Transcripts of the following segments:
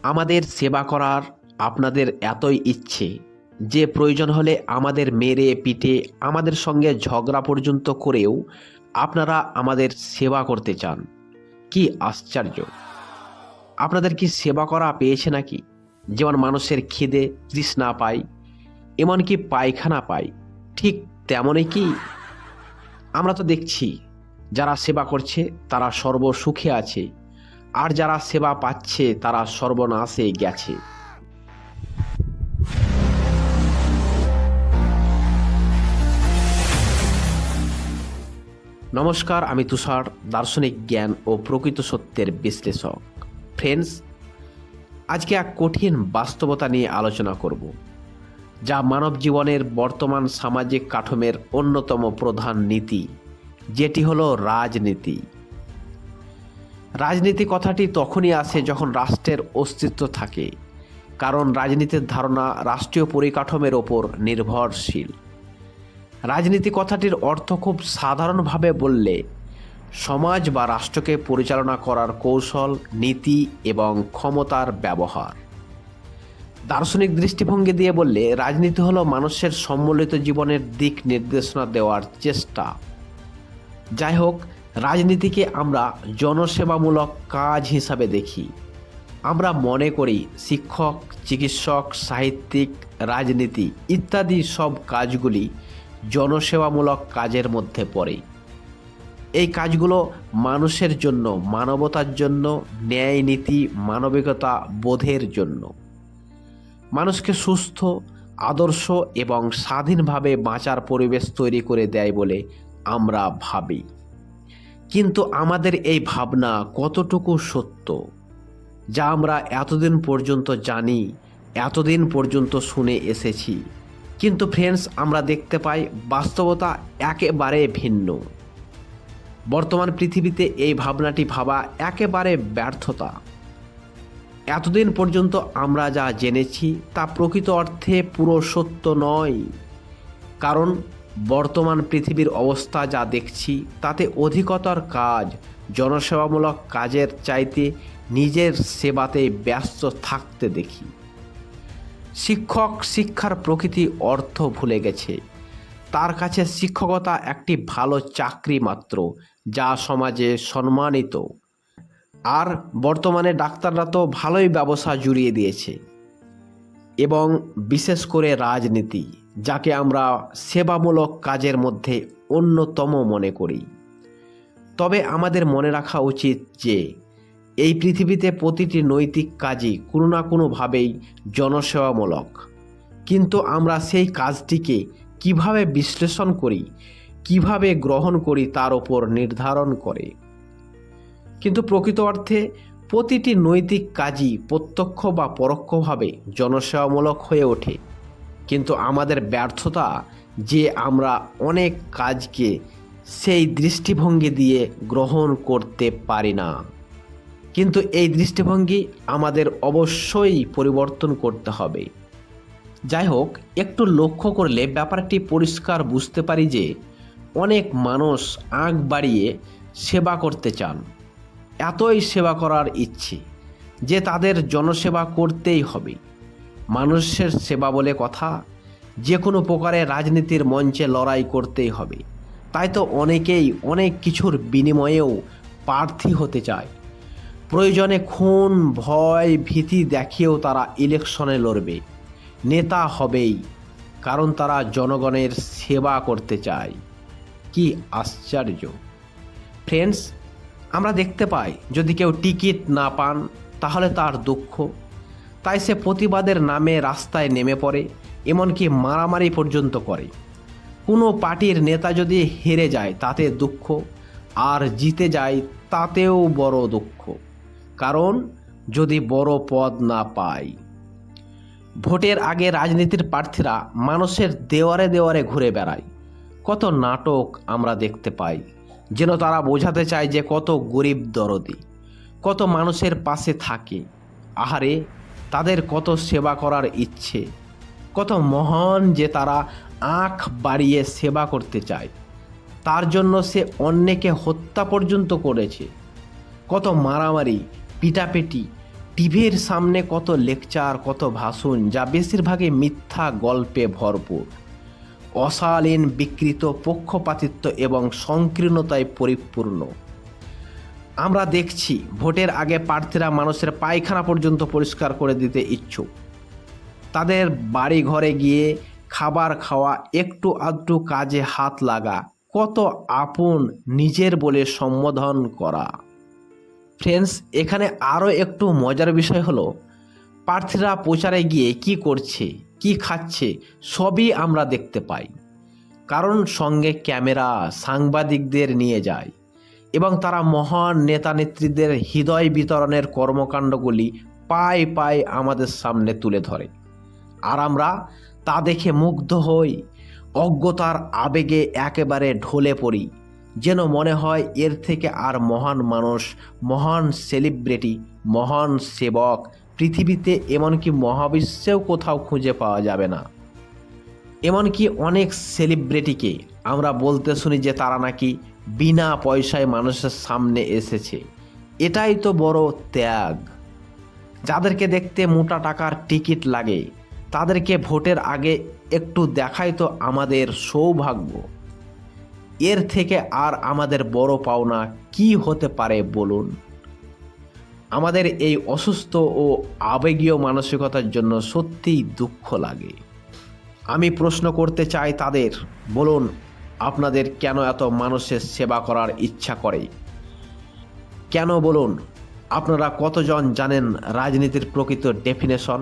আমাদের সেবা করার আপনাদের এতই ইচ্ছে যে প্রয়োজন হলে আমাদের মেরে পিটে আমাদের সঙ্গে ঝগড়া পর্যন্ত করেও আপনারা আমাদের সেবা করতে চান। কি আশ্চর্য! আপনাদের কি সেবা করা পেয়েছে নাকি? যেমন মানুষের খিদে তৃষ্ণা পায়, এমনকি পায়খানা পায়, ঠিক তেমনই কি আমরা তো দেখছি যারা সেবা করছে তারা সর্বসুখে আছে, আর যারা সেবা পাচ্ছে তারা সর্বনাশে গেছে। নমস্কার, আমি তুষার, দার্শনিক জ্ঞান ও প্রকৃত সত্যের বিশ্লেষক। ফ্রেন্ডস, আজকে এক কঠিন বাস্তবতা নিয়ে আলোচনা করব, যা মানব জীবনের বর্তমান সামাজিক কাঠামোর অন্যতম প্রধান নীতি, যেটি হলো রাজনীতি। রাজনীতি কথাটি তখনই আসে যখন রাষ্ট্রের অস্তিত্ব থাকে, কারণ রাজনীতির ধারণা রাষ্ট্রীয় পরিকাঠামোর ওপর নির্ভরশীল। রাজনীতি কথাটির অর্থ খুব সাধারণভাবে বললে সমাজ বা রাষ্ট্রকে পরিচালনা করার কৌশল, নীতি এবং ক্ষমতার ব্যবহার। দার্শনিক দৃষ্টিভঙ্গি দিয়ে বললে রাজনীতি হলো মানুষের সম্মিলিত জীবনের দিক নির্দেশনা দেওয়ার চেষ্টা। যাই হোক, রাজনীতিকে আমরা জনসেবামূলক কাজ হিসাবে দেখি। আমরা মনে করি শিক্ষক, চিকিৎসক, সাহিত্যিক, রাজনীতি ইত্যাদি সব কাজগুলি জনসেবামূলক কাজের মধ্যে পড়ে। এই কাজগুলো মানুষের জন্য, মানবতার জন্য, ন্যায় নীতি, মানবিকতা বোধের জন্য, মানুষকে সুস্থ, আদর্শ এবং স্বাধীনভাবে বাঁচার পরিবেশ তৈরি করে দেয় বলে আমরা ভাবি। কিন্তু আমাদের এই ভাবনা কতটুকু সত্য, যা আমরা এতদিন পর্যন্ত জানি, এতদিন পর্যন্ত শুনে এসেছি? কিন্তু ফ্রেন্ডস, আমরা দেখতে পাই বাস্তবতা একেবারে ভিন্ন। বর্তমান পৃথিবীতে এই ভাবনাটি ভাবা একেবারে ব্যর্থতা। এতদিন পর্যন্ত আমরা যা জেনেছি তা প্রকৃত অর্থে পুরো সত্য নয়, কারণ বর্তমান পৃথিবীর অবস্থা যা দেখছি তাতে অধিকতর কাজ জনসেবামূলক কাজের চাইতে নিজের সেবাতে ব্যস্ত থাকতে দেখি। শিক্ষক শিক্ষার প্রকৃতি অর্থ ভুলে গেছে। তার কাছে শিক্ষকতা একটি ভালো চাকরি মাত্র, যা সমাজে সম্মানিত। আর বর্তমানে ডাক্তাররা তো ভালোই ব্যবসা জুড়িয়ে দিয়েছে। এবং বিশেষ করে রাজনীতি, যাকে আমরা সেবামূলক কাজের মধ্যে অন্যতম মনে করি। তবে আমাদের মনে রাখা উচিত যে এই পৃথিবীতে প্রতিটি নৈতিক কাজই কোনো না কোনোভাবেই জনসেবামূলক, কিন্তু আমরা সেই কাজটিকে কিভাবে বিশ্লেষণ করি, কিভাবে গ্রহণ করি তার উপর নির্ধারণ করে। কিন্তু প্রকৃত অর্থে প্রতিটি নৈতিক কাজই প্রত্যক্ষ বা পরোক্ষভাবে জনসেবামূলক হয়ে ওঠে। কিন্তু আমাদের ব্যর্থতা যে আমরা অনেক কাজকে সেই দৃষ্টিভঙ্গি দিয়ে গ্রহণ করতে পারি না। কিন্তু এই দৃষ্টিভঙ্গি আমাদের অবশ্যই পরিবর্তন করতে হবে। যাই হোক, একটু লক্ষ্য করলে ব্যাপারটি পরিষ্কার বুঝতে পারি যে অনেক মানুষ আঁক বাড়িয়ে সেবা করতে চান। এতই সেবা করার ইচ্ছে যে তাদের জনসেবা করতেই হবে। মানুষের সেবা বলে কথা, যে কোনো প্রকারে রাজনীতির মঞ্চে লড়াই করতেই হবে। তাই তো অনেকেই অনেক কিছুর বিনিময়েও প্রার্থী হতে চায়। প্রয়োজনে খুন, ভয়, ভীতি দেখিয়েও তারা ইলেকশনে লড়বে, নেতা হবেই, কারণ তারা জনগণের সেবা করতে চায়। কি আশ্চর্য! ফ্রেন্ডস, আমরা দেখতে পাই যদি কেউ টিকিট না পান তাহলে তার দুঃখ, তাই সে প্রতিবাদের নামে রাস্তায় নেমে পড়ে, এমনকি মারামারি পর্যন্ত করে। কোনো পার্টির নেতা যদি হেরে যায় তাতে দুঃখ, আর জিতে যায় তাতেও বড় দুঃখ, কারণ যদি বড় পদ না পায়। ভোটের আগে রাজনীতির প্রার্থীরা মানুষের দেওয়ারে দেওয়ারে ঘুরে বেড়ায়। কত নাটক আমরা দেখতে পাই, যেন তারা বোঝাতে চায় যে কত গরিব দরদি, কত মানুষের পাশে থাকে। আহারে, তাদের কত সেবা করার ইচ্ছে, কত মহান যে তারা আঁখ বাড়িয়ে সেবা করতে চায়। তার জন্য সে অন্যকে হত্যা পর্যন্ত করেছে। কত মারামারি, পিটাপিটি, টিভির সামনে কত লেকচার, কত ভাষণ, যা বেশিরভাগই মিথ্যা গল্পে ভরপুর, অশালীন, বিকৃত, পক্ষপাতিত্ব এবং সংকীর্ণতায় পরিপূর্ণ। আমরা দেখছি ভোটের আগে প্রার্থীরা মানুষের পায়খানা পর্যন্ত পরিষ্কার করে দিতে ইচ্ছুক। তাদের বাড়ি ঘরে গিয়ে খাবার খাওয়া, একটু আধটু কাজে হাত লাগা, কত আপন নিজের বলে সম্বোধন করা। ফ্রেন্ডস, এখানে আরও একটু মজার বিষয় হলো, প্রার্থীরা প্রচারে গিয়ে কি করছে, কি খাচ্ছে, সবই আমরা দেখতে পাই। কারণ সঙ্গে ক্যামেরা, সাংবাদিকদের নিয়ে যায় এবং তারা মহান নেতা নেত্রীদের হৃদয় বিতরণের কর্মকাণ্ডগুলি পায়ে পায়ে আমাদের সামনে তুলে ধরে। আর আমরা তা দেখে মুগ্ধ হই, অজ্ঞতার আবেগে একেবারে ঢলে পড়ি, যেন মনে হয় এর থেকে আর মহান মানুষ, মহান সেলিব্রিটি, মহান সেবক পৃথিবীতে, এমনকি মহাবিশ্বেও কোথাও খুঁজে পাওয়া যাবে না। এমনকি অনেক সেলিব্রিটিকে আমরা বলতে শুনি যে তারা নাকি বিনা পয়সায় মানুষের সামনে এসেছে। এটাই তো বড় ত্যাগ। যাদেরকে দেখতে মোটা টাকার টিকিট লাগে, তাদেরকে ভোটের আগে একটু দেখাই তো আমাদের সৌভাগ্য। এর থেকে আর আমাদের বড় পাওনা কি হতে পারে বলুন? আমাদের এই অসুস্থ ও আবেগীয় মানসিকতার জন্য সত্যিই দুঃখ লাগে। আমি প্রশ্ন করতে চাই তাদের, বলুন আপনাদের কেন এত মানুষের সেবা করার ইচ্ছা করে? কেন বলুন? আপনারা কতজন জানেন রাজনীতির প্রকৃত ডেফিনেশন?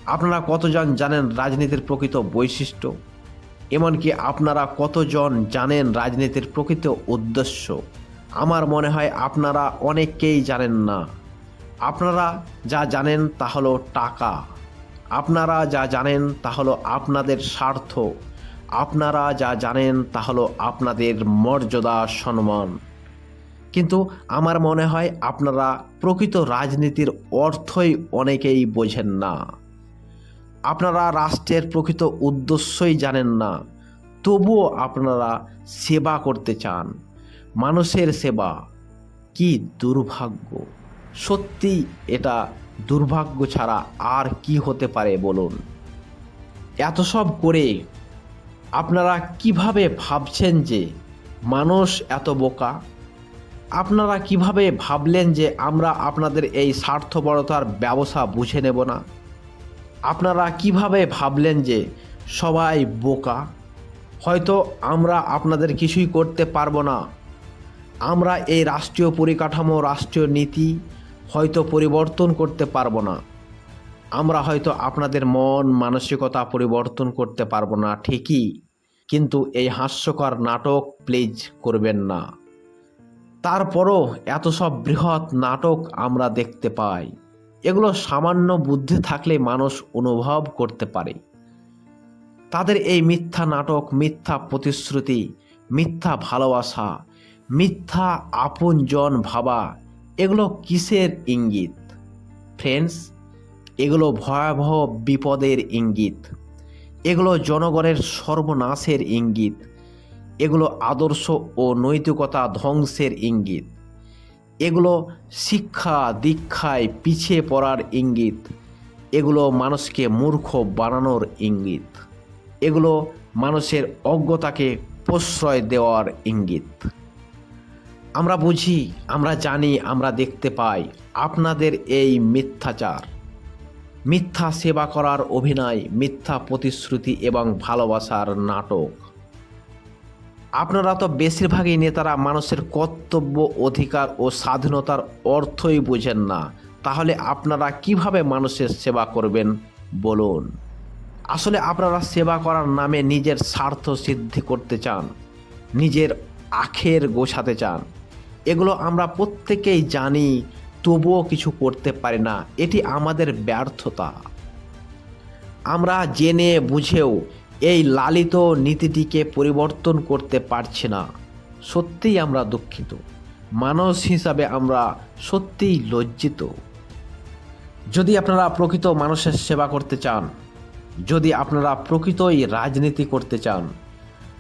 আপনারা কতজন জানেন রাজনীতির প্রকৃত বৈশিষ্ট্য? এমনকি আপনারা কতজন জানেন রাজনীতির প্রকৃত উদ্দেশ্য? আমার মনে হয় আপনারা অনেকেই জানেন না। আপনারা যা জানেন তা হলো টাকা, আপনারা যা জানেন তা হলো আপনাদের স্বার্থ, আপনারা যা জানেন তা হলো আপনাদের মর্যাদা, সম্মান। কিন্তু আমার মনে হয় আপনারা প্রকৃত রাজনীতির অর্থই অনেকেই বোঝেন না। আপনারা রাষ্ট্রের প্রকৃত উদ্দেশ্যই জানেন না, তবুও আপনারা সেবা করতে চান। মানুষের সেবা কি দুর্ভাগ্য! সত্যি এটা দুর্ভাগ্য ছাড়া আর কি হতে পারে বলুন? এত সব করে আপনারা কিভাবে ভাবছেন যে মানুষ এত বোকা? আপনারা কিভাবে ভাবলেন যে আমরা আপনাদের এই স্বার্থপরতার ব্যবসা বুঝে নেব না? আপনারা কিভাবে ভাবলেন যে সবাই বোকা? হয়তো আমরা আপনাদের কিছুই করতে পারবো না। আমরা এই রাষ্ট্রীয় পরিকাঠামো, রাষ্ট্রীয় নীতি হয়তো পরিবর্তন করতে পারবো না। আমরা হয়তো আপনাদের মন মানসিকতা পরিবর্তন করতে পারবো না ঠিকই, কিন্তু এই হাস্যকর নাটক প্লিজ করবেন না। তারপরও এত সব বৃহৎ নাটক আমরা দেখতে পাই। এগুলো সামান্য বুদ্ধি থাকলে মানুষ অনুভব করতে পারে। তাদের এই মিথ্যা নাটক, মিথ্যা প্রতিশ্রুতি, মিথ্যা ভালোবাসা, মিথ্যা আপনজন ভাবা, এগুলো কিসের ইঙ্গিত? ফ্রেন্ডস, এগুলো ভয়াবহ বিপদের ইঙ্গিত। এগুলো জনগণের সর্বনাশের ইঙ্গিত। এগুলো আদর্শ ও নৈতিকতা ধ্বংসের ইঙ্গিত। এগুলো শিক্ষা দীক্ষায় পিছিয়ে পড়ার ইঙ্গিত। এগুলো মানুষকে মূর্খ বানানোর ইঙ্গিত। এগুলো মানুষের অজ্ঞতাকে প্রশ্রয় দেওয়ার ইঙ্গিত। আমরা বুঝি, আমরা জানি, আমরা দেখতে পাই আপনাদের এই মিথ্যাচার, মিথ্যা সেবা করার অভিনয়, মিথ্যা প্রতিশ্রুতি এবং ভালোবাসার নাটক। আপনারা তো বেশিরভাগই নেতারা মানুষের কর্তব্য, অধিকার ও স্বাধীনতার অর্থই বুঝেন না। তাহলে আপনারা কিভাবে মানুষের সেবা করবেন বলুন? আসলে আপনারা সেবা করার নামে নিজের স্বার্থ সিদ্ধি করতে চান, নিজের আখের গোছাতে চান। এগুলো আমরা প্রত্যেকেই জানি, তবুও কিছু করতে পারি না। এটি আমাদের ব্যর্থতা। আমরা জেনে বুঝেও এই লালিত নীতিটিকে পরিবর্তন করতে পারছি না। সত্যিই আমরা দুঃখিত। মানুষ হিসাবে আমরা সত্যিই লজ্জিত। যদি আপনারা প্রকৃত মানুষের সেবা করতে চান, যদি আপনারা প্রকৃতই রাজনীতি করতে চান,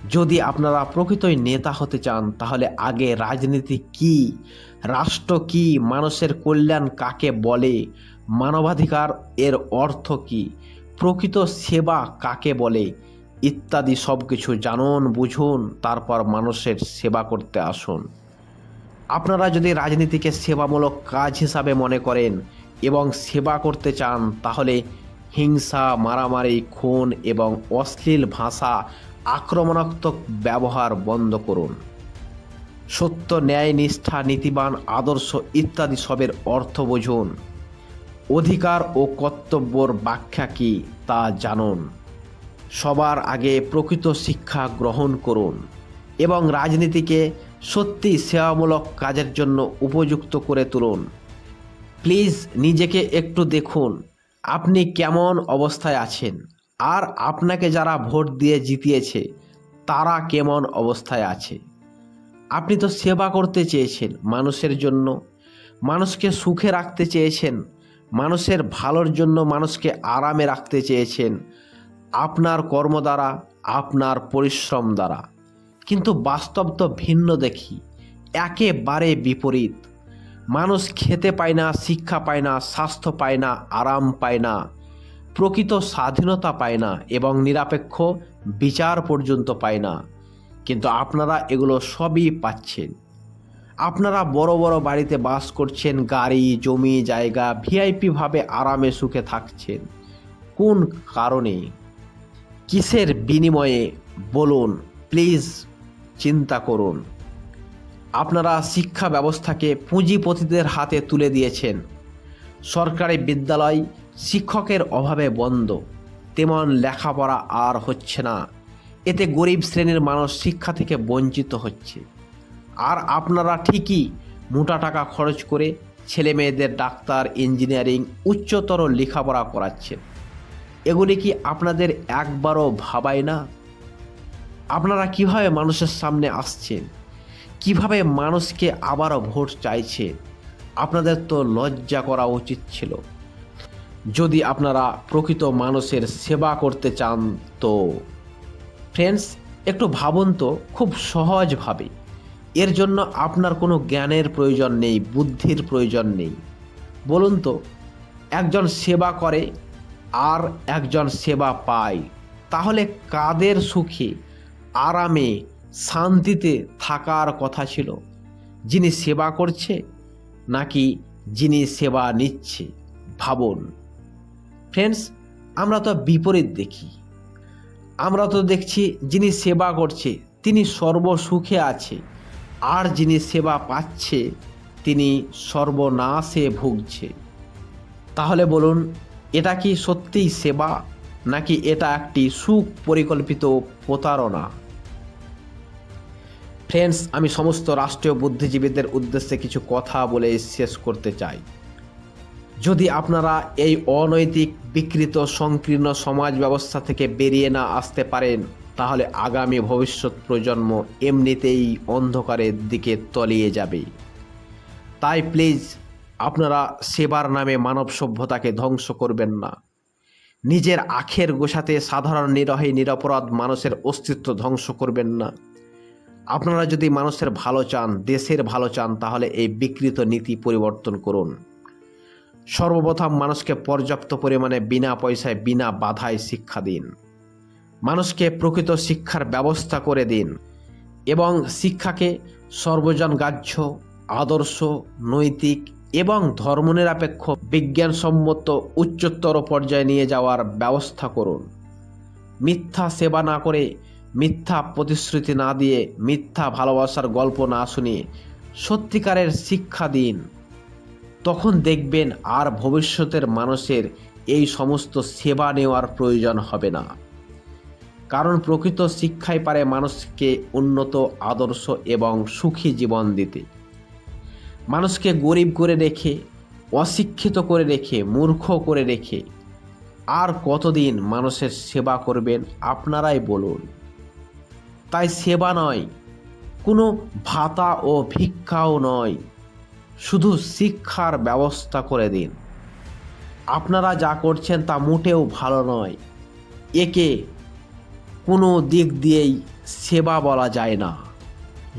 যদি আপনারা প্রকৃতই নেতা হতে চান তাহলে আগে রাজনীতি কি, রাষ্ট্র কি, মানুষের কল্যাণ কাকে বলে, মানবাধিকার এর অর্থ কি, প্রকৃত সেবা কাকে বলে ইত্যাদি সব কিছু জানুন, বুঝুন, তারপর মানুষের সেবা করতে আসুন। আপনারা যদি রাজনীতিকে সেবামূলক কাজ হিসাবে মনে করেন এবং সেবা করতে চান তাহলে হিংসা, মারামারি, খুন এবং অশ্লীল ভাষা, আক্রমণাত্মক ব্যবহার বন্ধ করুন। সত্য, ন্যায়, নিষ্ঠা, নীতিবান আদর্শ ইত্যাদি সবের অর্থ বুঝুন। অধিকার ও কর্তব্যর ব্যাখ্যা কী তা জানুন। সবার আগে প্রকৃত শিক্ষা গ্রহণ করুন এবং রাজনীতিকে সত্যি সেবামূলক কাজের জন্য উপযুক্ত করে তুলুন। প্লিজ নিজেকে একটু দেখুন আপনি কেমন অবস্থায় আছেন, আর আপনাকে যারা ভোট দিয়ে জিতিয়েছে তারা কেমন অবস্থায় আছে। আপনি তো সেবা করতে চেয়েছেন মানুষের জন্য, মানুষকে সুখে রাখতে চেয়েছেন, মানুষের ভালোর জন্য মানুষকে আরামে রাখতে চেয়েছেন আপনার কর্ম দ্বারা, আপনার পরিশ্রম দ্বারা। কিন্তু বাস্তব তো ভিন্ন দেখি, একেবারে বিপরীত। মানুষ খেতে পায় না, শিক্ষা পায় না, স্বাস্থ্য পায় না, আরাম পায় না, প্রকৃত স্বাধীনতা পায় না এবং নিরপেক্ষ বিচার পর্যন্ত পায় না। কিন্তু আপনারা এগুলো সবই পাচ্ছেন। আপনারা বড় বড় বাড়িতে বাস করছেন, গাড়ি, জমি, জায়গা, ভিআইপি ভাবে আরামে সুখে থাকছেন। কোন কারণে, কিসের বিনিময়ে বলুন? প্লিজ চিন্তা করুন। আপনারা শিক্ষা ব্যবস্থাকে পুঁজিপতিদের হাতে তুলে দিয়েছেন। সরকারি বিদ্যালয় শিক্ষকের অভাবে বন্ধ, তেমন লেখাপড়া আর হচ্ছে না। এতে গরিব শ্রেণীর মানুষ শিক্ষা থেকে বঞ্চিত হচ্ছে। আর আপনারা ঠিকই মোটা টাকা খরচ করে ছেলে মেয়েদের ডাক্তার, ইঞ্জিনিয়ারিং, উচ্চতর লেখাপড়া করাচ্ছেন। এগুলি কি আপনাদের একবারও ভাবায় না? আপনারা কিভাবে মানুষের সামনে আসছেন, কিভাবে মানুষকে আবারও ভোট চাইছেন? আপনাদের তো লজ্জা করা উচিত ছিল। যদি আপনারা প্রকৃত মানুষের সেবা করতে চান তো ফ্রেন্ডস একটু ভাবুন তো, খুব সহজভাবে। এর জন্য আপনার কোনো জ্ঞানের প্রয়োজন নেই, বুদ্ধির প্রয়োজন নেই। বলুন তো, একজন সেবা করে আর একজন সেবা পায়, তাহলে কাদের সুখে, আরামে, শান্তিতে থাকার কথা ছিল? যিনি সেবা করছে নাকি যিনি সেবা নিচ্ছে? ভাবুন ফ্রেন্ডস, আমরা তো বিপরীত দেখি। আমরা তো দেখছি যিনি সেবা করছে তিনি সর্বসুখে আছে, আর যিনি সেবা পাচ্ছে তিনি সর্বনাশে ভুগছে। তাহলে বলুন, এটা কি সত্যিই সেবা, নাকি এটা একটি সুপরিকল্পিত প্রতারণা? ফ্রেন্ডস, আমি সমস্ত রাষ্ট্রীয় বুদ্ধিজীবীদের উদ্দেশ্যে কিছু কথা বলে শেষ করতে চাই। যদি আপনারা এই অনৈতিক, বিকৃত, সংকীর্ণ সমাজ ব্যবস্থা থেকে বেরিয়ে না আসতে পারেন তাহলে আগামী ভবিষ্যৎ প্রজন্ম এমনিতেই অন্ধকারের দিকে তলিয়ে যাবে। তাই প্লিজ আপনারা সেবার নামে মানব সভ্যতাকে ধ্বংস করবেন না। নিজের আখের গোছাতে সাধারণ নিরীহ নিরপরাধ মানুষের অস্তিত্ব ধ্বংস করবেন না। আপনারা যদি মানুষের ভালো চান, দেশের ভালো চান, তাহলে এই বিকৃত নীতি পরিবর্তন করুন। সর্বপ্রথম মানুষকে পর্যাপ্ত পরিমাণে বিনা পয়সায়, বিনা বাধায় শিক্ষা দিন। মানুষকে প্রকৃত শিক্ষার ব্যবস্থা করে দিন এবং শিক্ষাকে সর্বজনগ্রাহ্য, আদর্শ, নৈতিক এবং ধর্মনিরপেক্ষ, বিজ্ঞানসম্মত উচ্চতর পর্যায়ে নিয়ে যাওয়ার ব্যবস্থা করুন। মিথ্যা সেবা না করে, মিথ্যা প্রতিশ্রুতি না দিয়ে, মিথ্যা ভালোবাসার গল্প না শুনিয়ে সত্যিকারের শিক্ষা দিন। তখন দেখবেন আর ভবিষ্যতের মানুষের এই সমস্ত সেবা নেওয়ার প্রয়োজন হবে না। কারণ প্রকৃত শিক্ষাই পারে মানুষকে উন্নত, আদর্শ এবং সুখী জীবন দিতে। মানুষকে গরিব করে রেখে, অশিক্ষিত করে রেখে, মূর্খ করে রেখে আর কতদিন মানুষের সেবা করবেন আপনারাই বলুন। তাই সেবা নয়, কোনো ভাতা ও ভিক্ষাও নয়, শুধু শিক্ষার ব্যবস্থা করে দিন। আপনারা যা করছেন তা মোটেও ভালো নয়। একে কোনো দিক দিয়েই সেবা বলা যায় না।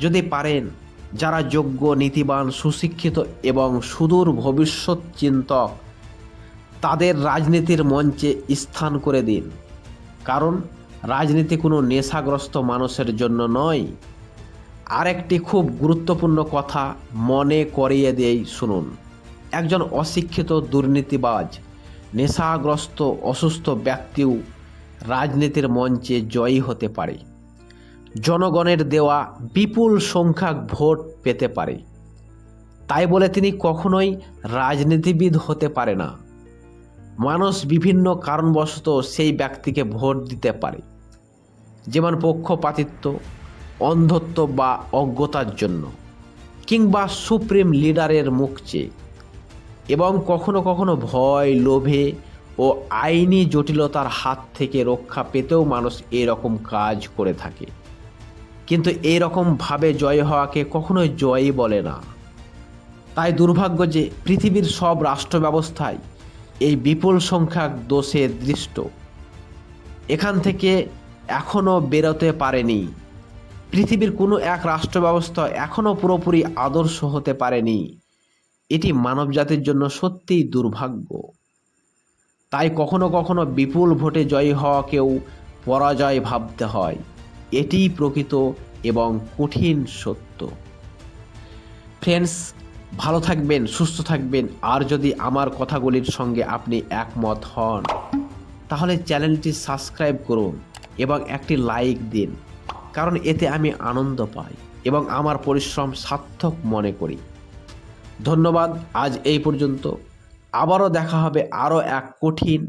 যদি পারেন, যারা যোগ্য, নীতিবান, সুশিক্ষিত এবং সুদূর ভবিষ্যৎ চিন্তক, তাদের রাজনীতির মঞ্চে স্থান করে দিন। কারণ রাজনীতি কোনো নেশাগ্রস্ত মানুষের জন্য নয়। আরেকটি খুব গুরুত্বপূর্ণ কথা মনে করিয়ে দেই, শুনুন। একজন অশিক্ষিত, দুর্নীতিবাজ, নেশাগ্রস্ত, অসুস্থ ব্যক্তিও রাজনীতির মঞ্চে জয়ী হতে পারে, জনগণের দেওয়া বিপুল সংখ্যক ভোট পেতে পারে। তাই বলে তিনি কখনোই রাজনীতিবিদ হতে পারে না। মানুষ বিভিন্ন কারণবশত সেই ব্যক্তিকে ভোট দিতে পারে, যেমন পক্ষপাতিত্ব, অন্ধত্ব বা অজ্ঞতার জন্য, কিংবা সুপ্রিম লিডারের মুখ চেয়ে, এবং কখনো কখনো ভয়, লোভে ও আইনি জটিলতার হাত থেকে রক্ষা পেতেও মানুষ এরকম কাজ করে থাকে। কিন্তু এইরকমভাবে জয় হওয়াকে কখনোই জয়ই বলে না। তাই দুর্ভাগ্য যে পৃথিবীর সব রাষ্ট্র ব্যবস্থায় এই বিপুল সংখ্যক দোষে দৃষ্ট। এখান থেকে এখনও বেরোতে পারেনি। পৃথিবীর কোনো এক রাষ্ট্র ব্যবস্থা এখনও পুরোপুরি আদর্শ হতে পারেনি। এটি মানবজাতির জন্য সত্যিই দুর্ভাগ্য। তাই কখনো কখনো বিপুল ভোটে জয়ী হওয়াকেও পরাজয় ভাবতে হয়। এটিই প্রকৃত এবং কঠিন সত্য। ফ্রেন্ডস, ভালো থাকবেন, সুস্থ থাকবেন। আর যদি আমার কথাগুলির সঙ্গে আপনি একমত হন, তাহলে চ্যানেলটি সাবস্ক্রাইব করুন এবং একটি লাইক দিন। কারণ এতে আমি আনন্দ পাই এবং আমার পরিশ্রম সার্থক মনে করি। ধন্যবাদ। আজ এই পর্যন্ত। আবারও দেখা হবে আরও এক কঠিন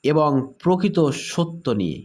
এবং প্রকৃত সত্য নিয়ে।